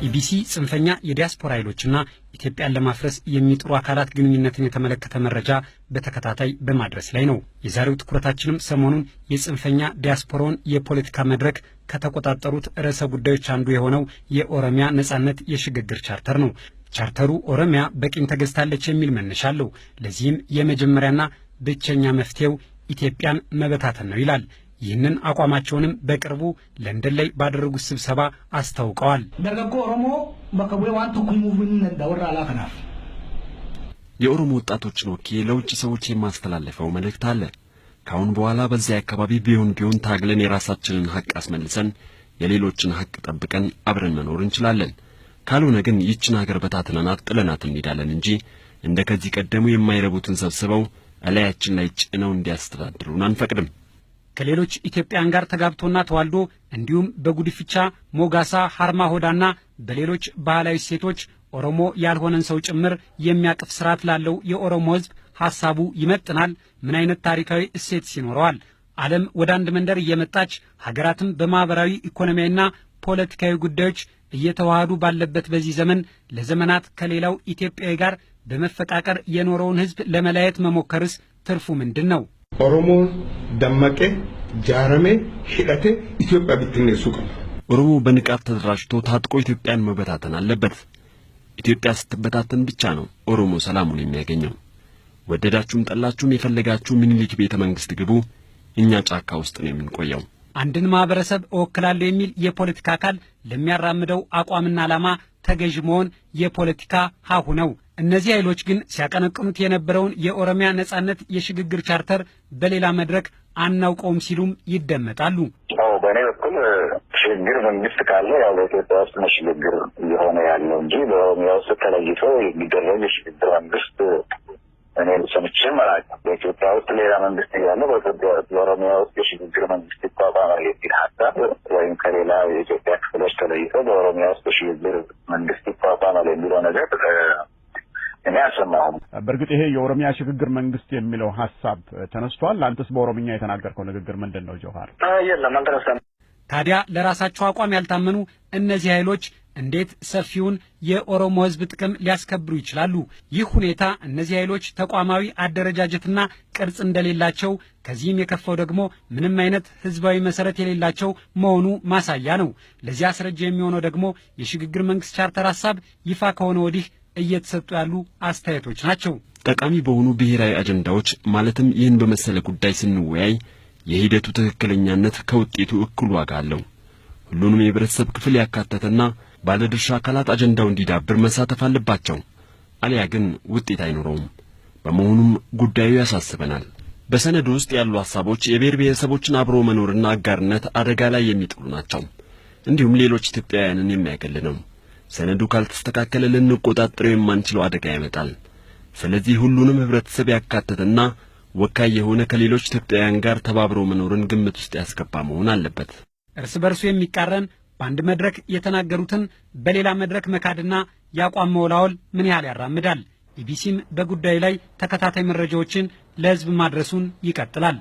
ኢቢሲ ጽንፈኛ የዲያስፖራ ኃይሎችና ኢትዮጵያን ለማፍረስ የሚጥሩ አካላት ግንኙነትን የተመለከተ መረጃ በተከታታይ በማድረስ ላይ ነው። የዛሬው ትኩረታችንም ሰሞኑን የጽንፈኛ ዲያስፖራውን የፖለቲካ መድረክ ከተቆጣጠሩት ርዕሰ ጉዳዮች አንዱ የሆነው የኦሮሚያ ነጻነት የሽግግር ቻርተር ነው። ቻርተሩ ኦሮሚያ በቂም ተገዝታለች የሚል መነሻ አለው። ለዚህም የመጀመሪያና ብቸኛ መፍትሄው ኢትዮጵያን መበታተን ነው ይላል። ይህንን አቋማቸውንም በቅርቡ ለንደን ላይ ባደረጉት ስብሰባ አስታውቀዋል። የኦሮሞ ወጣቶችን ወኪዬ ለውጭ ሰዎች የማስተላለፈው መልእክት አለ። ካሁን በኋላ በዚያ አካባቢ ቢሆን ታግለን የራሳችንን ሐቅ አስመልሰን የሌሎችን ሐቅ ጠብቀን አብረን መኖር እንችላለን። ካልሆነ ግን ይችን ሀገር በታትነናት ጥለናት እንሄዳለን እንጂ እንደ ከዚህ ቀደሙ የማይረቡትን ሰብስበው እላያችን ላይ ጭነው እንዲያስተዳድሩን አንፈቅድም። ከሌሎች ኢትዮጵያን ጋር ተጋብቶና ተዋልዶ እንዲሁም በጉድፍቻ ሞጋሳ ሃርማ ሆዳና በሌሎች ባህላዊ ሴቶች ኦሮሞ ያልሆነን ሰው ጭምር የሚያቅፍ ስርዓት ላለው የኦሮሞ ሕዝብ ሐሳቡ ይመጥናል? ምን አይነት ታሪካዊ እሴት ሲኖረዋል? ዓለም ወደ አንድ መንደር እየመጣች ሀገራትም በማህበራዊ ኢኮኖሚያዊና ፖለቲካዊ ጉዳዮች እየተዋሃዱ ባለበት በዚህ ዘመን ለዘመናት ከሌላው ኢትዮጵያዊ ጋር በመፈቃቀር የኖረውን ሕዝብ ለመለያየት መሞከርስ ትርፉ ምንድን ነው? ኦሮሞ ደመቀ ጃረሜ ሂደቴ ኢትዮጵያ ብትነሱ ቀን ኦሮሞ በንቃት ተደራጅቶ ታጥቆ ኢትዮጵያን መበታተን አለበት። ኢትዮጵያ ስትበታተን ብቻ ነው ኦሮሞ ሰላሙን የሚያገኘው። ወደዳችሁም ጠላችሁም የፈለጋችሁ ምኒልክ ቤተ መንግስት ግቡ፣ እኛ ጫካ ውስጥ ነው የምንቆየው። አንድን ማህበረሰብ እወክላለሁ የሚል የፖለቲካ አካል ለሚያራምደው አቋምና ዓላማ ተገዥ መሆን የፖለቲካ ሀሁ ነው። እነዚህ ኃይሎች ግን ሲያቀነቅኑት የነበረውን የኦሮሚያ ነጻነት የሽግግር ቻርተር በሌላ መድረክ አናውቀውም ሲሉም ይደመጣሉ። በእኔ በኩል ሽግግር መንግስት ካለ ያው በኢትዮጵያ ውስጥ ነው ሽግግር እየሆነ ያለው እንጂ በኦሮሚያ ውስጥ ተለይቶ የሚደረግ የሽግግር መንግስት እኔ ሰምቼም አላውቅም። በኢትዮጵያ ውስጥ ሌላ መንግስት እያለ በኦሮሚያ ውስጥ የሽግግር መንግስት ይቋቋማል የሚል ሀሳብ ወይም ከሌላ የኢትዮጵያ ክፍሎች ተለይቶ በኦሮሚያ ውስጥ የሽግግር መንግስት ይቋቋማል የሚለው ነገር እኔ አልሰማሁም። በእርግጥ ይሄ የኦሮሚያ ሽግግር መንግስት የሚለው ሀሳብ ተነስቷል። አንተስ በኦሮምኛ የተናገርከው ንግግር ምንድን ነው ጆሃር? የለም አልተነሳም። ታዲያ ለራሳቸው አቋም ያልታመኑ እነዚህ ኃይሎች እንዴት ሰፊውን የኦሮሞ ሕዝብ ጥቅም ሊያስከብሩ ይችላሉ? ይህ ሁኔታ እነዚህ ኃይሎች ተቋማዊ አደረጃጀትና ቅርጽ እንደሌላቸው፣ ከዚህም የከፋው ደግሞ ምንም አይነት ህዝባዊ መሰረት የሌላቸው መሆኑ ማሳያ ነው። ለዚህ አስረጃ የሚሆነው ደግሞ የሽግግር መንግስት ቻርተር ሐሳብ ይፋ ከሆነ ወዲህ እየተሰጡ ያሉ አስተያየቶች ናቸው። ጠቃሚ በሆኑ ብሔራዊ አጀንዳዎች ማለትም ይህን በመሰለ ጉዳይ ስንወያይ የሂደቱ ትክክለኛነት ከውጤቱ እኩል ዋጋ አለው። ሁሉንም የህብረተሰብ ክፍል ያካተተና ባለድርሻ አካላት አጀንዳው እንዲዳብር መሳተፍ አለባቸው። አሊያ ግን ውጤት አይኖረውም። በመሆኑም ጉዳዩ ያሳስበናል። በሰነዱ ውስጥ ያሉ ሐሳቦች የብሔር ብሔረሰቦችን አብሮ መኖርና አጋርነት አደጋ ላይ የሚጥሉ ናቸው። እንዲሁም ሌሎች ኢትዮጵያውያንን የሚያገል ነው። ሰነዱ ካልተስተካከለ ልንቆጣጠረው የማንችለው አደጋ ያመጣል። ስለዚህ ሁሉንም ህብረተሰብ ያካተተና ወካይ የሆነ ከሌሎች ኢትዮጵያውያን ጋር ተባብሮ መኖርን ግምት ውስጥ ያስገባ መሆን አለበት። እርስ በርሱ የሚቃረን በአንድ መድረክ የተናገሩትን በሌላ መድረክ መካድና ያቋም መወላወል ምን ያህል ያራምዳል? ኢቢሲም በጉዳዩ ላይ ተከታታይ መረጃዎችን ለህዝብ ማድረሱን ይቀጥላል።